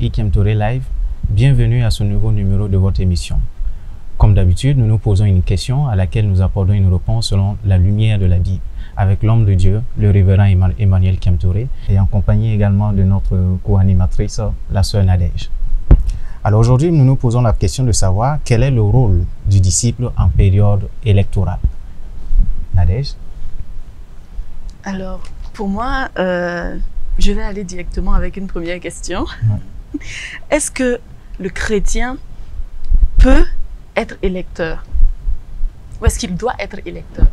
Ikem Touré Live. Bienvenue à ce nouveau numéro de votre émission. Comme d'habitude, nous nous posons une question à laquelle nous apportons une réponse selon la lumière de la Bible, avec l'homme de Dieu, le révérend Emmanuel Ikem Touré, et en compagnie également de notre co-animatrice, la sœur Nadège. Alors aujourd'hui, nous nous posons la question de savoir quel est le rôle du disciple en période électorale. Nadège? Alors, pour moi, je vais aller directement avec une première question. Ouais. Est-ce que le chrétien peut être électeur? Ou est-ce qu'il doit être électeur?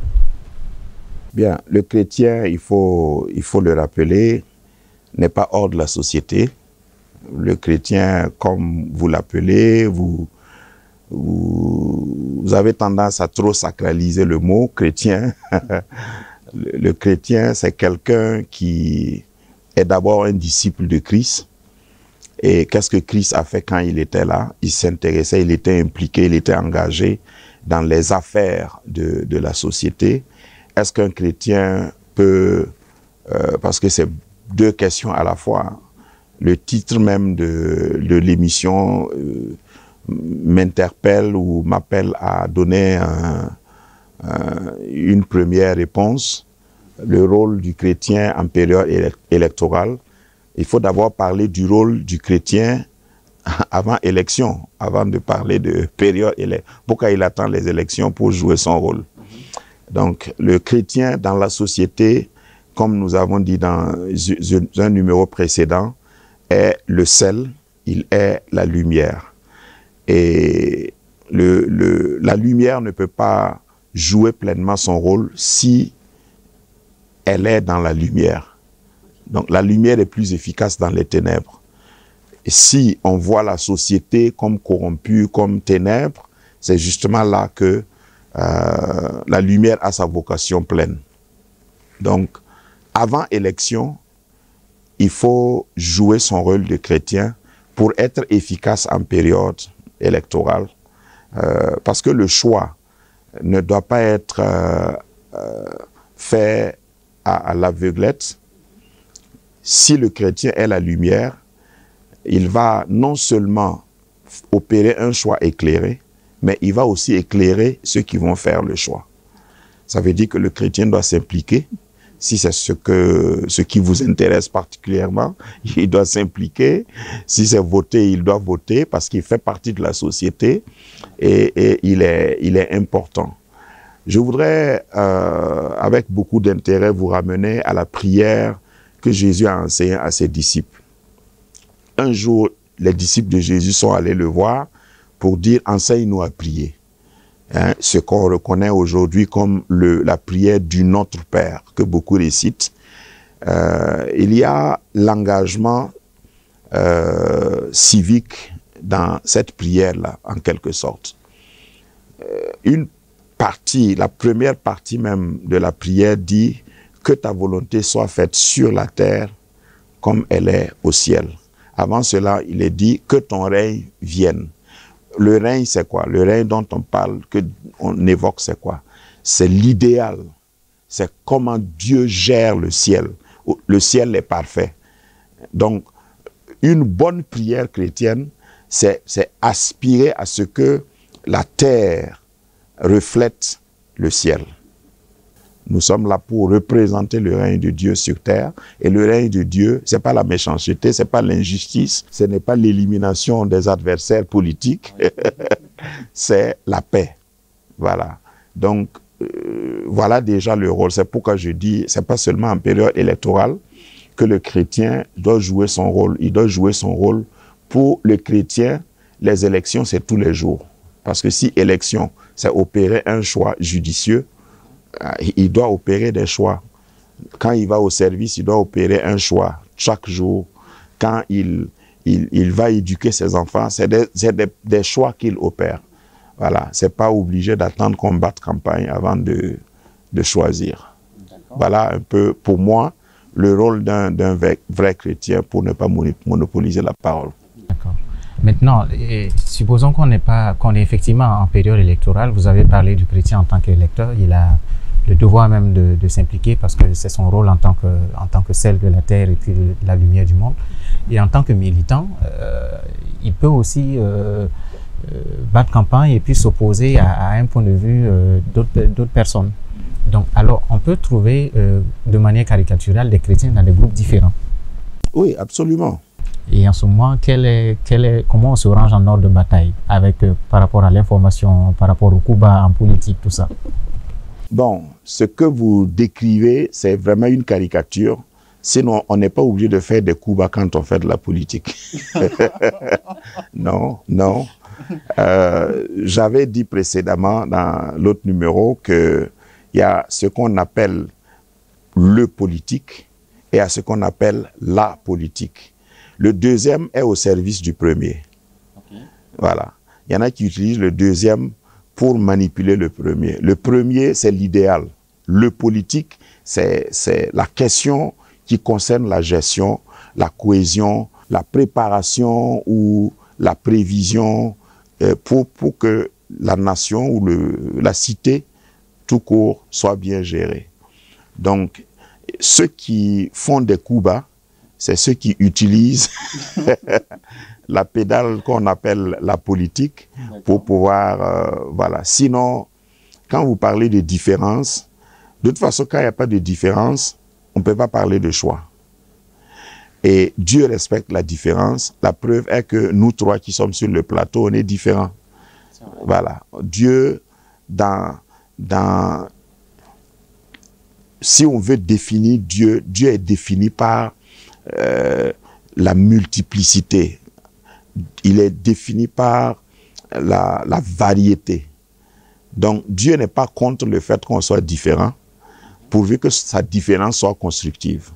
Bien, le chrétien, il faut le rappeler, n'est pas hors de la société. Le chrétien, comme vous l'appelez, vous avez tendance à trop sacraliser le mot chrétien. Le chrétien, c'est quelqu'un qui est d'abord un disciple de Christ. Et qu'est-ce que Christ a fait quand il était là? Il s'intéressait, il était impliqué, il était engagé dans les affaires de la société. Est-ce qu'un chrétien peut... parce que c'est deux questions à la fois. Le titre même de l'émission m'interpelle ou m'appelle à donner une première réponse. Le rôle du chrétien en période électorale. Il faut d'abord parler du rôle du chrétien avant élection, avant de parler de période électorale. Pourquoi il attend les élections pour jouer son rôle? Donc, le chrétien dans la société, comme nous avons dit dans un numéro précédent, est le sel, il est la lumière. Et la lumière ne peut pas jouer pleinement son rôle si elle est dans la lumière. Donc la lumière est plus efficace dans les ténèbres. Et si on voit la société comme corrompue, comme ténèbres, c'est justement là que la lumière a sa vocation pleine. Donc, avant élection, il faut jouer son rôle de chrétien pour être efficace en période électorale. Parce que le choix ne doit pas être fait à l'aveuglette. Si le chrétien est la lumière, il va non seulement opérer un choix éclairé, mais il va aussi éclairer ceux qui vont faire le choix. Ça veut dire que le chrétien doit s'impliquer. Si c'est ce qui vous intéresse particulièrement, il doit s'impliquer. Si c'est voter, il doit voter parce qu'il fait partie de la société et il est important. Je voudrais, avec beaucoup d'intérêt, vous ramener à la prière que Jésus a enseignée à ses disciples. Un jour, les disciples de Jésus sont allés le voir pour dire « Enseigne-nous à prier ». Hein, ce qu'on reconnaît aujourd'hui comme la prière du Notre Père, que beaucoup récitent. Il y a l'engagement civique dans cette prière-là, en quelque sorte. Une partie, la première partie même de la prière dit que ta volonté soit faite sur la terre comme elle est au ciel. Avant cela, il est dit que ton règne vienne. Le règne, c'est quoi? Le règne dont on parle, qu'on évoque, c'est quoi? C'est l'idéal. C'est comment Dieu gère le ciel. Le ciel est parfait. Donc, une bonne prière chrétienne, c'est aspirer à ce que la terre reflète le ciel. Nous sommes là pour représenter le règne de Dieu sur terre. Et le règne de Dieu, ce n'est pas la méchanceté, ce n'est pas l'injustice, ce n'est pas l'élimination des adversaires politiques, c'est la paix. Voilà. Donc, voilà déjà le rôle. C'est pourquoi je dis, ce n'est pas seulement en période électorale que le chrétien doit jouer son rôle. Il doit jouer son rôle. Pour le chrétien, les élections, c'est tous les jours. Parce que si élection, c'est opérer un choix judicieux, il doit opérer des choix. Quand il va au service, il doit opérer un choix chaque jour. Quand il va éduquer ses enfants, c'est des choix qu'il opère. Voilà, c'est pas obligé d'attendre qu'on batte campagne avant de choisir. Voilà un peu, pour moi, le rôle d'un vrai chrétien pour ne pas monopoliser la parole. D'accord. Maintenant, supposons qu'on est effectivement en période électorale. Vous avez parlé du chrétien en tant qu'électeur. Il a le devoir même de s'impliquer parce que c'est son rôle en tant que sel de la terre et puis la lumière du monde. Et en tant que militant, il peut aussi battre campagne et puis s'opposer à un point de vue d'autres personnes. Donc, alors, on peut trouver de manière caricaturale des chrétiens dans des groupes différents. Oui, absolument. Et en ce moment, comment on se range en ordre de bataille avec, par rapport à l'information, par rapport au coup bas en politique, tout ça? Bon, ce que vous décrivez, c'est vraiment une caricature. Sinon, on n'est pas obligé de faire des coups bas quand on fait de la politique. Non, non. J'avais dit précédemment dans l'autre numéro qu'il y a ce qu'on appelle le politique et à ce qu'on appelle la politique. Le deuxième est au service du premier. Okay. Voilà. Il y en a qui utilisent le deuxième pour manipuler le premier. Le premier, c'est l'idéal. Le politique, c'est la question qui concerne la gestion, la cohésion, la préparation ou la prévision pour que la nation ou la cité, tout court, soit bien gérée. Donc, ceux qui font des coups bas, c'est ceux qui utilisent la pédale qu'on appelle la politique pour pouvoir... voilà. Sinon, quand vous parlez de différence, de toute façon, quand il n'y a pas de différence, on ne peut pas parler de choix. Et Dieu respecte la différence. La preuve est que nous trois qui sommes sur le plateau, on est différents. Voilà. Dieu, si on veut définir Dieu, Dieu est défini par la multiplicité. Il est défini par la variété. Donc, Dieu n'est pas contre le fait qu'on soit différent, pourvu que sa différence soit constructive.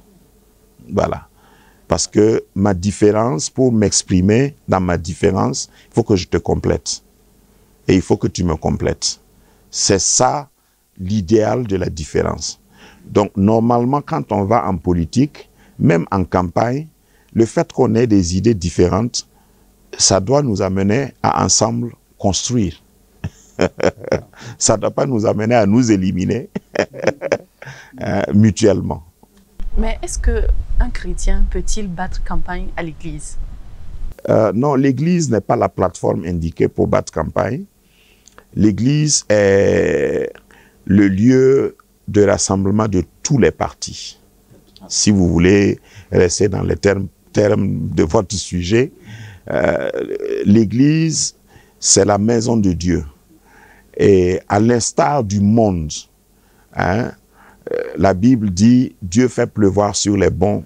Voilà. Parce que ma différence, pour m'exprimer dans ma différence, il faut que je te complète. Et il faut que tu me complètes. C'est ça l'idéal de la différence. Donc, normalement, quand on va en politique, même en campagne, le fait qu'on ait des idées différentes, ça doit nous amener à ensemble construire. Ça ne doit pas nous amener à nous éliminer mutuellement. Mais est-ce qu'un chrétien peut-il battre campagne à l'église? Non, l'église n'est pas la plateforme indiquée pour battre campagne. L'église est le lieu de rassemblement de tous les partis. Si vous voulez rester dans les termes de votre sujet, l'église, c'est la maison de Dieu. Et à l'instar du monde, hein, la Bible dit, Dieu fait pleuvoir sur les bons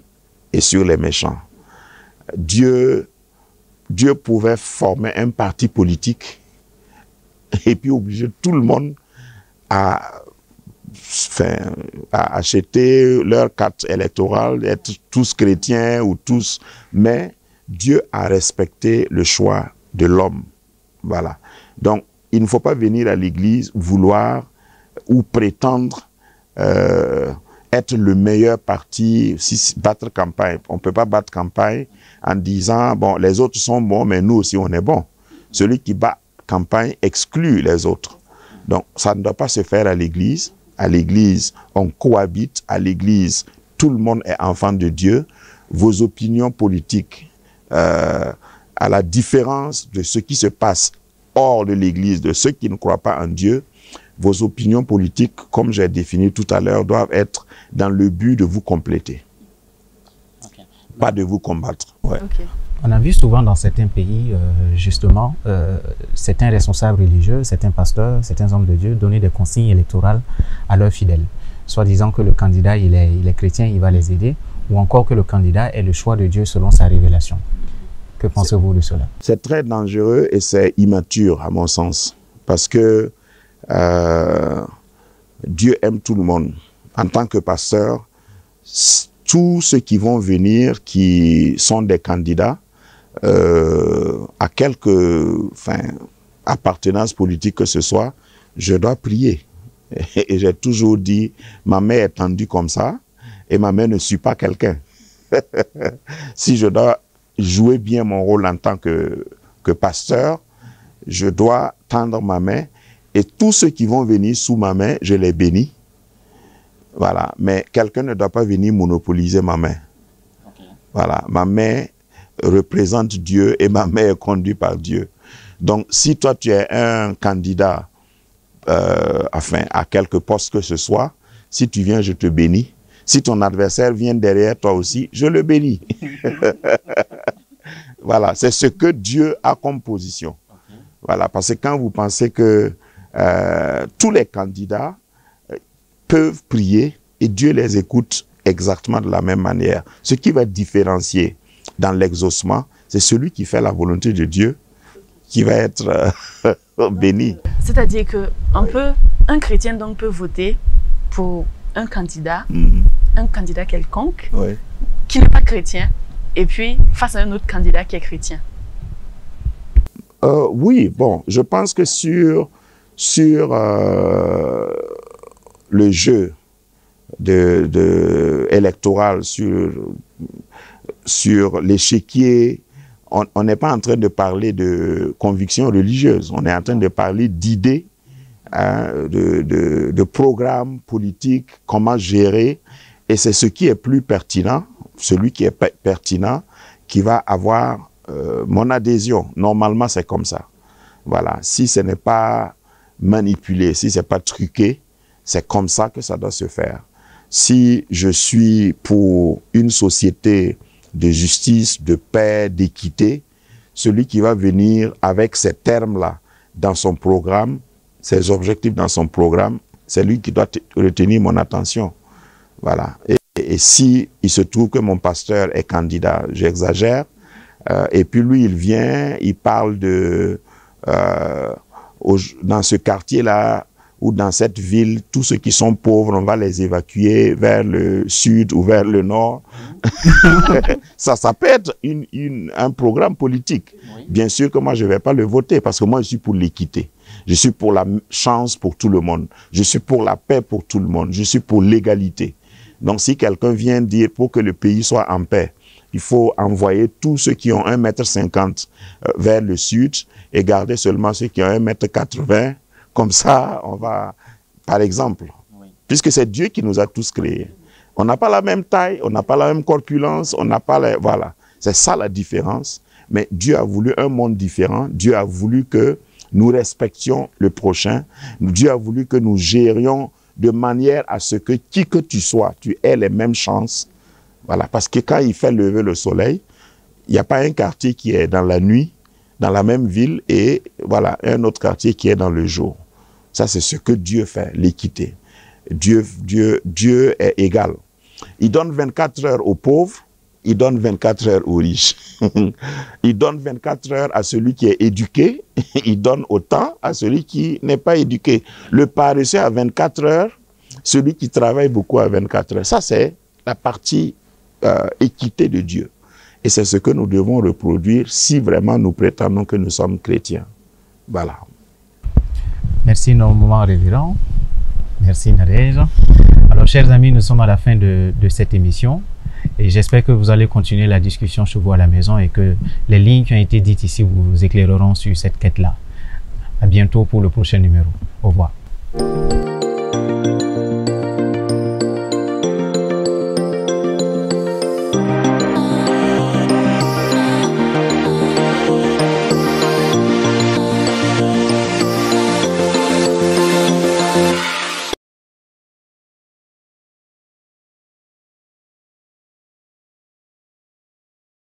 et sur les méchants. Dieu pouvait former un parti politique et puis obliger tout le monde à acheter leur carte électorale, être tous chrétiens ou tous, mais Dieu a respecté le choix de l'homme. Voilà. Donc, il ne faut pas venir à l'église vouloir ou prétendre être le meilleur parti, battre campagne. On ne peut pas battre campagne en disant, bon, les autres sont bons, mais nous aussi on est bons. Celui qui bat campagne exclut les autres. Donc, ça ne doit pas se faire à l'église. À l'église, on cohabite. À l'église, tout le monde est enfant de Dieu. Vos opinions politiques, à la différence de ce qui se passe hors de l'église, de ceux qui ne croient pas en Dieu, vos opinions politiques, comme j'ai défini tout à l'heure, doivent être dans le but de vous compléter. Okay. Pas de vous combattre. Ouais. Okay. On a vu souvent dans certains pays, justement, certains responsables religieux, certains pasteurs, certains hommes de Dieu donner des consignes électorales à leurs fidèles. Soit disant que le candidat, il est chrétien, il va les aider, ou encore que le candidat est le choix de Dieu selon sa révélation. Que pensez-vous de cela? C'est très dangereux et c'est immature, à mon sens. Parce que Dieu aime tout le monde. En tant que pasteur, tous ceux qui vont venir, qui sont des candidats, à quelque appartenance politique que ce soit, je dois prier. Et j'ai toujours dit, ma main est tendue comme ça, et ma main ne suit pas quelqu'un. Si je dois jouer bien mon rôle en tant que pasteur, je dois tendre ma main, et tous ceux qui vont venir sous ma main, je les bénis, Voilà. Mais quelqu'un ne doit pas venir monopoliser ma main. Ok. Voilà. Ma main représente Dieu et ma main est conduite par Dieu. Donc, si toi, tu es un candidat à quelque poste que ce soit, si tu viens, je te bénis. Si ton adversaire vient derrière toi aussi, je le bénis. Voilà, c'est ce que Dieu a comme position. Ok. Voilà, parce que quand vous pensez que tous les candidats peuvent prier et Dieu les écoute exactement de la même manière. Ce qui va différencier dans l'exaucement, c'est celui qui fait la volonté de Dieu qui va être béni. C'est-à-dire que un chrétien donc peut voter pour un candidat quelconque Oui. qui n'est pas chrétien, et puis face à un autre candidat qui est chrétien. Oui, bon, je pense que sur le jeu électoral, sur l'échiquier, on n'est pas en train de parler de convictions religieuses, on est en train de parler d'idées, hein, de programmes politiques, comment gérer, et c'est ce qui est plus pertinent, celui qui est pertinent, qui va avoir mon adhésion. Normalement, c'est comme ça. Voilà. Si ce n'est pas manipulé, si ce n'est pas truqué, c'est comme ça que ça doit se faire. Si je suis pour une société de justice, de paix, d'équité, celui qui va venir avec ces termes-là dans son programme, ces objectifs dans son programme, c'est lui qui doit retenir mon attention. Voilà. Et si il se trouve que mon pasteur est candidat, j'exagère, et puis lui, il vient, il parle de... dans ce quartier-là, ou dans cette ville, tous ceux qui sont pauvres, on va les évacuer vers le sud ou vers le nord. Ça peut être un programme politique. Oui. Bien sûr que moi, je ne vais pas le voter parce que moi, je suis pour l'équité. Je suis pour la chance pour tout le monde. Je suis pour la paix pour tout le monde. Je suis pour l'égalité. Donc, si quelqu'un vient dire pour que le pays soit en paix, il faut envoyer tous ceux qui ont 1,50 m vers le sud et garder seulement ceux qui ont 1,80 m. Comme ça, on va, par exemple, Oui. puisque c'est Dieu qui nous a tous créés. On n'a pas la même taille, on n'a pas la même corpulence, on n'a pas la... Voilà, c'est ça la différence. Mais Dieu a voulu un monde différent. Dieu a voulu que nous respections le prochain. Dieu a voulu que nous gérions de manière à ce que qui que tu sois, tu aies les mêmes chances. Voilà, parce que quand il fait lever le soleil, il n'y a pas un quartier qui est dans la nuit, dans la même ville, et voilà, un autre quartier qui est dans le jour. Ça, c'est ce que Dieu fait, l'équité. Dieu est égal. Il donne 24 heures aux pauvres, il donne 24 heures aux riches. Il donne 24 heures à celui qui est éduqué, il donne autant à celui qui n'est pas éduqué. Le paresseux à 24 heures, celui qui travaille beaucoup à 24 heures. Ça, c'est la partie équité de Dieu. Et c'est ce que nous devons reproduire si vraiment nous prétendons que nous sommes chrétiens. Voilà. Merci énormément, révérend. Merci, Nadège. Alors, chers amis, nous sommes à la fin de cette émission. Et j'espère que vous allez continuer la discussion chez vous à la maison et que les lignes qui ont été dites ici vous éclaireront sur cette quête-là. À bientôt pour le prochain numéro. Au revoir.